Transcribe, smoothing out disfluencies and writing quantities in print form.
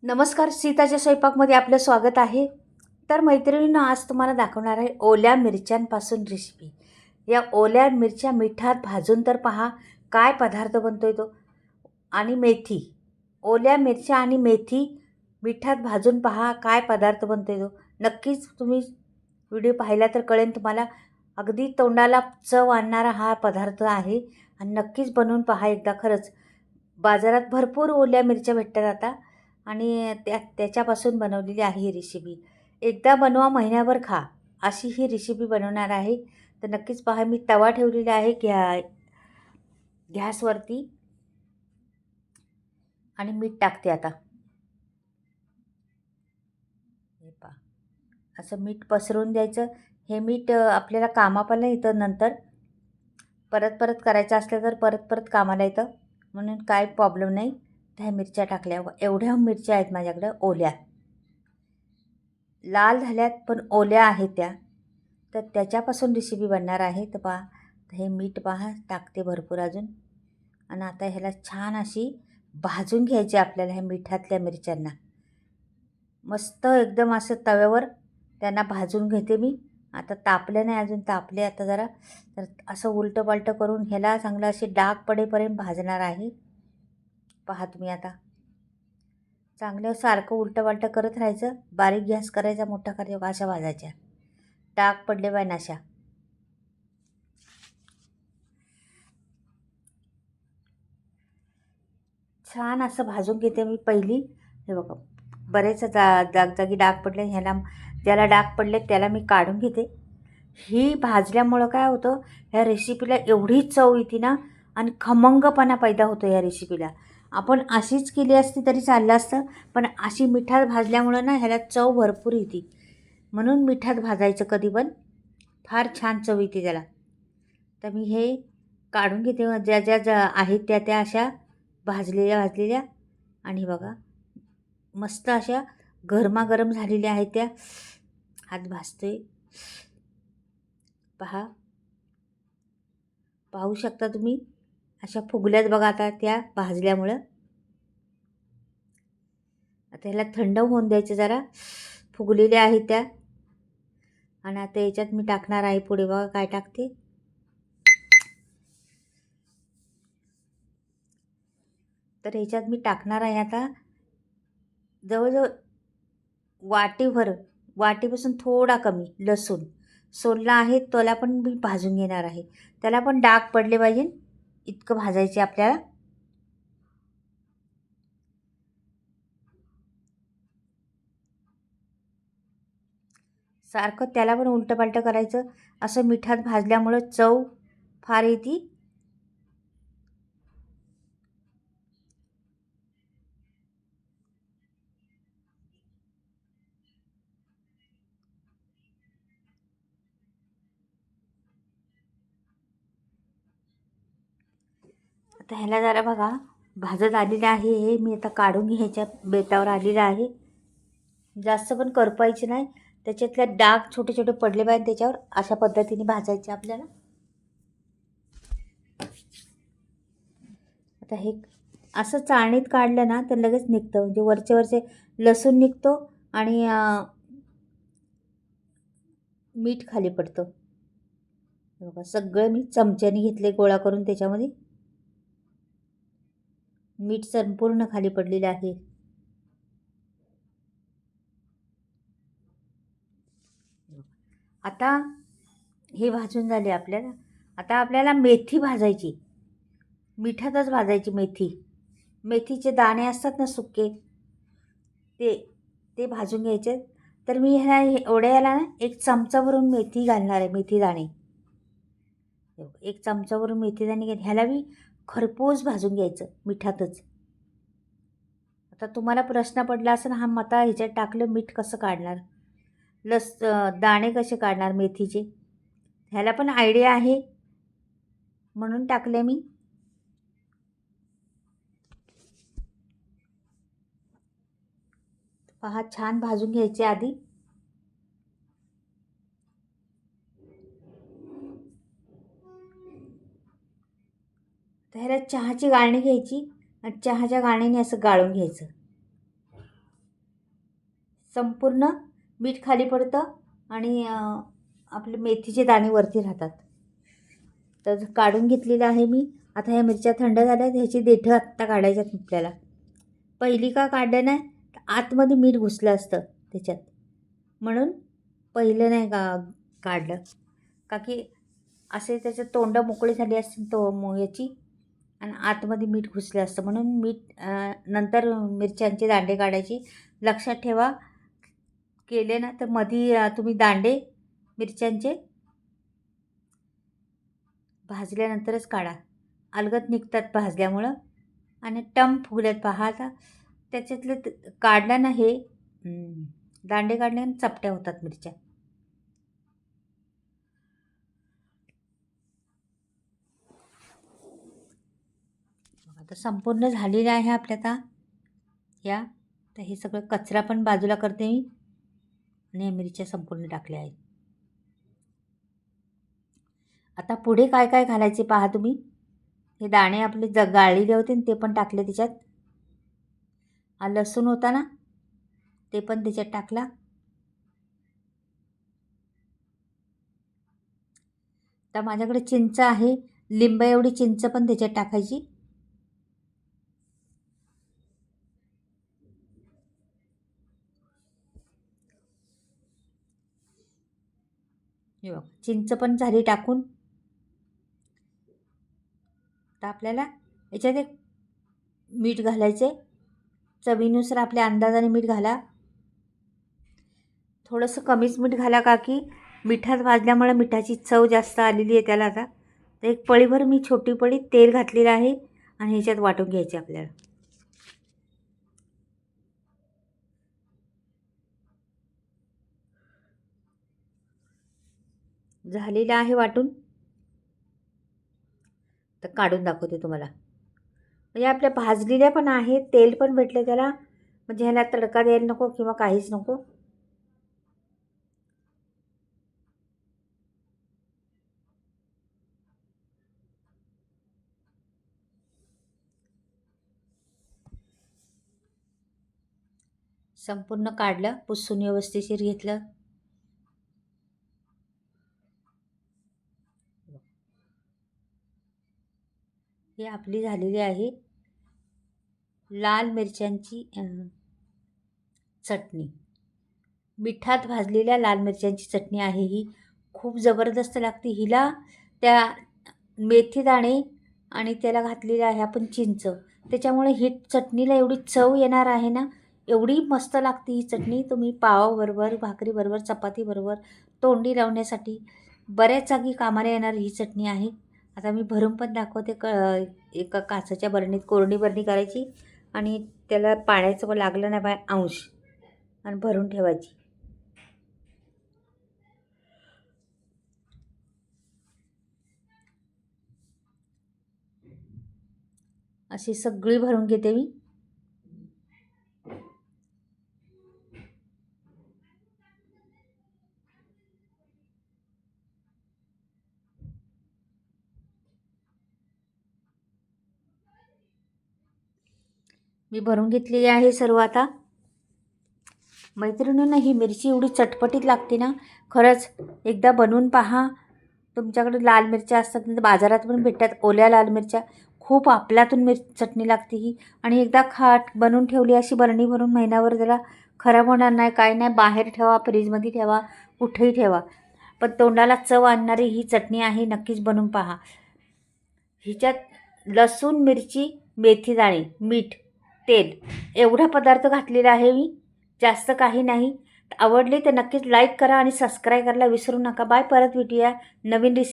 नमस्कार, सीताच्या स्वयंपाकमध्ये आपलं स्वागत आहे. तर मैत्रिणींनो, आज तुम्हाला दाखवणार आहे ओल्या मिरच्यांपासून रेसिपी. या ओल्या मिरच्या मिठात भाजून तर पहा काय पदार्थ बनतोय तो. आणि मेथी, ओल्या मिरच्या आणि मेथी मिठात भाजून पहा काय पदार्थ बनतोय तो. नक्कीच तुम्ही व्हिडिओ पाहिला तर कळेल तुम्हाला. अगदी तोंडाला चव आणणारा हा पदार्थ आहे आणि नक्कीच बनवून पहा एकदा. खरंच बाजारात भरपूर ओल्या मिरच्या भेटतात आता आणि त्याच्यापासून बनवलेली आहे ही रेसिपी. एकदा बनवा, महिन्याभर खा, अशी ही रेसिपी बनवणार आहे. तर नक्कीच पहा. मी तवा ठेवलेला आहे गॅसवरती आणि मीठ टाकते आता. हे पहा, असं मीठ पसरवून द्यायचं. हे मीठ आपल्याला कामाला येतं नंतर. परत परत करायचं असलं तर परत परत कामाला येतं, म्हणून काय प्रॉब्लेम नाही. ह्या मिरच्या टाकल्या, एवढ्या मिरच्या आहेत माझ्याकडं ओल्या, लाल झाल्यात पण ओल्या आहेत त्या. तर त्याच्यापासून रेसिपी बनणार आहे. तर पहा, हे मीठ पहा टाकते भरपूर अजून. आणि आता ह्याला छान अशी भाजून घ्यायची आपल्याला ह्या मिठातल्या मिरच्यांना. मस्त एकदम असं तव्यावर त्यांना भाजून घेते मी. आता तापले नाही अजून, तापले आता जरा. तर असं उलटं पालटं करून ह्याला चांगलं असे डाग पडेपर्यंत भाजणार आहे. पहा तुम्ही आता. चांगलं सारखं उलटं पालटं करत राहायचं. बारीक गॅस करायचा, मोठा करायचा, अशा भाजायच्या. डाग पडले पाहिजे अशा. छान असं भाजून घेते मी पहिली. हे बघा, बरेच जागी डाग पडले. ह्याला ज्याला डाग पडले त्याला मी काढून घेते. ही भाजल्यामुळं काय होतं, ह्या रेसिपीला एवढी चव येते ना आणि खमंगपणा पैदा होतो ह्या रेसिपीला. आपण अशीच केली असती तरी चाललं असतं, पण अशी मिठात भाजल्यामुळं ना ह्याला चव भरपूर येते. म्हणून मिठात भाजायचं कधी पण, फार छान चव येते त्याला. तर मी हे काढून घेते. ज्या आहेत त्या अशा भाजलेल्या. आणि बघा, मस्त अशा गरमागरम झालेल्या आहेत त्या. हात भाजते पहा. पाहू शकता तुम्ही, अशा फुगल्यात बघा आता त्या भाजल्यामुळं. आता ह्याला थंड होऊन द्यायचं जरा. फुगलेल्या आहेत त्या. आणि आता याच्यात मी टाकणार आहे पुढे, बघा काय टाकते. तर ह्याच्यात मी टाकणार आहे आता जवळजवळ वाटीपासून थोडा कमी लसूण सोलला आहे. त्याला पण मी भाजून घेणार आहे. त्याला पण डाग पडले पाहिजे इतकं भाजायचे आपल्याला. सारखं त्याला पण उलटं पालटं करायचं. असं मिठात भाजल्यामुळं चव फार येते. आता ह्याला जरा बघा भाजत आलेलं आहे. हे मी आता काढून घ्यायच्या बेतावर आलेलं आहे. जास्त पण करपायचे नाही. त्याच्यातले डाग छोटे छोटे पडले पाहिजे त्याच्यावर. अशा पद्धतीने भाजायचे आपल्याला. आता हे असं चाळणीत काढलं ना तर लगेच निघतं. म्हणजे वरचे लसूण निघतो आणि मीठ खाली पडतं. बघा, सगळं मी चमच्याने घेतले गोळा करून. त्याच्यामध्ये मीठ संपूर्ण खाली पडलेलं आहे. आता हे भाजून झाले आपल्याला. आता आपल्याला मेथी भाजायची, मिठातच भाजायची मेथी. मेथीचे दाणे असतात ना सुके, ते ते भाजून घ्यायचे. तर मी ह्याला ना एक चमचाभरून मेथी घालणार आहे. मेथी दाणे एक चमचाभरून मेथी दाणे घ्या. ह्याला मी खरपूस भाजून घ्यायचं मिठातच. आता तुम्हाला प्रश्न पडला असेल, हा मता ह्याच्यात टाकलं मीठ कसं काढणार, दाणे कसे काढणार मेथीचे. ह्याला पण आयडिया आहे म्हणून टाकले मी. पहा, छान भाजून घ्यायचे आधी. तर ह्याला चहाची गाळणी घ्यायची आणि चहाच्या गाळणीने असं गाळून घ्यायचं. संपूर्ण मीठ खाली पडतं आणि आपले मेथीचे दाणे वरती राहतात. तर काढून घेतलेलं आहे मी. आता ह्या मिरच्या थंड झाल्या, ह्याची देठं आत्ता काढायच्यात आपल्याला. पहिली का काढलं नाही, तर आतमध्ये मीठ घुसलं असतं त्याच्यात, म्हणून पहिलं नाही काढलं. का की असे त्याचे तोंड मोकळी झाली असतील याची, आणि आतमध्ये मीठ घुसलं असतं, म्हणून मीठ नंतर मिरच्यांचे दांडे काढायचे. लक्षात ठेवा, केले ना तर मधी तुम्ही दांडे मिरच्यांचे भाजल्यानंतरच काढा. अलगद निघतात भाजल्यामुळं, आणि टम फुगल्यात पहा. आता त्याच्यातले काढलं ना, हे दांडे काढल्याने चपट्या होतात मिरच्या. आता संपूर्ण झालेलं आहे आपल्या आता या. तर हे सगळं कचरा पण बाजूला करते मी, आणि या मिरच्या संपूर्ण टाकल्या आहेत. आता पुढे काय काय घालायचे पहा तुम्ही. हे दाणे आपले गाळलेले होते ते पण टाकले त्याच्यात. लसूण होता ना, ते पण त्याच्यात टाकला. तर माझ्याकडे चिंच आहे, लिंब एवढी चिंच पण त्याच्यात टाकायची. हे बघ, चिंच पण झाली टाकून. तर आपल्याला याच्यात एक मीठ घालायचे, चवीनुसार आपल्या अंदाजाने मीठ घाला. थोडंसं कमीच मीठ घाला, का की मिठात भाजल्यामुळे मिठाची चव जास्त आलेली आहे त्याला. आता तर एक पळीभर मी छोटी पळी तेल घातलेलं आहे, आणि ह्याच्यात वाटून घ्यायचे आपल्याला. झालेलं आहे वाटून. तर काढून दाखवते तुम्हाला. म्हणजे आपल्या भाजलेल्या पण आहे, तेल पण भेटले त्याला, म्हणजे ह्याला तडका द्यायला नको किंवा काहीच नको. संपूर्ण काढलं, पुसून व्यवस्थिशीर घेतलं. ही आपली झालेली आहे लाल मिरच्यांची चटणी. मिठात भाजलेल्या लाल मिरच्यांची चटणी आहे ही. खूप जबरदस्त लागते. हिला त्या मेथी दाणे आणि त्याला घातलेलं आहे आपण चिंच, त्याच्यामुळे ही चटणीला एवढी चव येणार आहे ना, एवढी मस्त लागते ही चटणी. तुम्ही पावाबरोबर, भाकरीबरोबर, चपातीबरोबर तोंडी लावण्यासाठी बऱ्याच जागी कामाला येणार ही चटणी आहे. आता मी भरून पण दाखवते. एका काचेच्या बरणीत कोरडी बरणी करायची, आणि त्याला पाण्याचं लागलं नाही पाहिजे अंश, आणि भरून ठेवायची. अशी सगळी भरून घेते मी. मी भरून घेतलेली आहे सर्व. आता मैत्रिणींना ही मिरची एवढी चटपटीत लागते ना, खरंच एकदा बनवून पहा. तुमच्याकडे लाल मिरच्या असतात ना, बाजारात पण भेटतात ओल्या लाल मिरच्या. खूप आपल्यातून चटणी लागते ही. आणि एकदा बनवून ठेवली अशी बरणी भरून, महिनाभर त्याला खराब होणार नाही, काय नाही. बाहेर ठेवा, फ्रीजमध्ये ठेवा, कुठेही ठेवा, पण तोंडाला चव आणणारी ही चटणी आहे. नक्कीच बनवून पहा. हिच्यात लसूण, मिरची, मेथी दाणे, मीठ, तेल एवढा पदार्थ घातलेला आहे मी, जास्त काही नाही. आवडली तर नक्कीच लाईक करा आणि सबस्क्राईब करायला विसरू नका. बाय. परत भेटूया नवीन रेसिपी.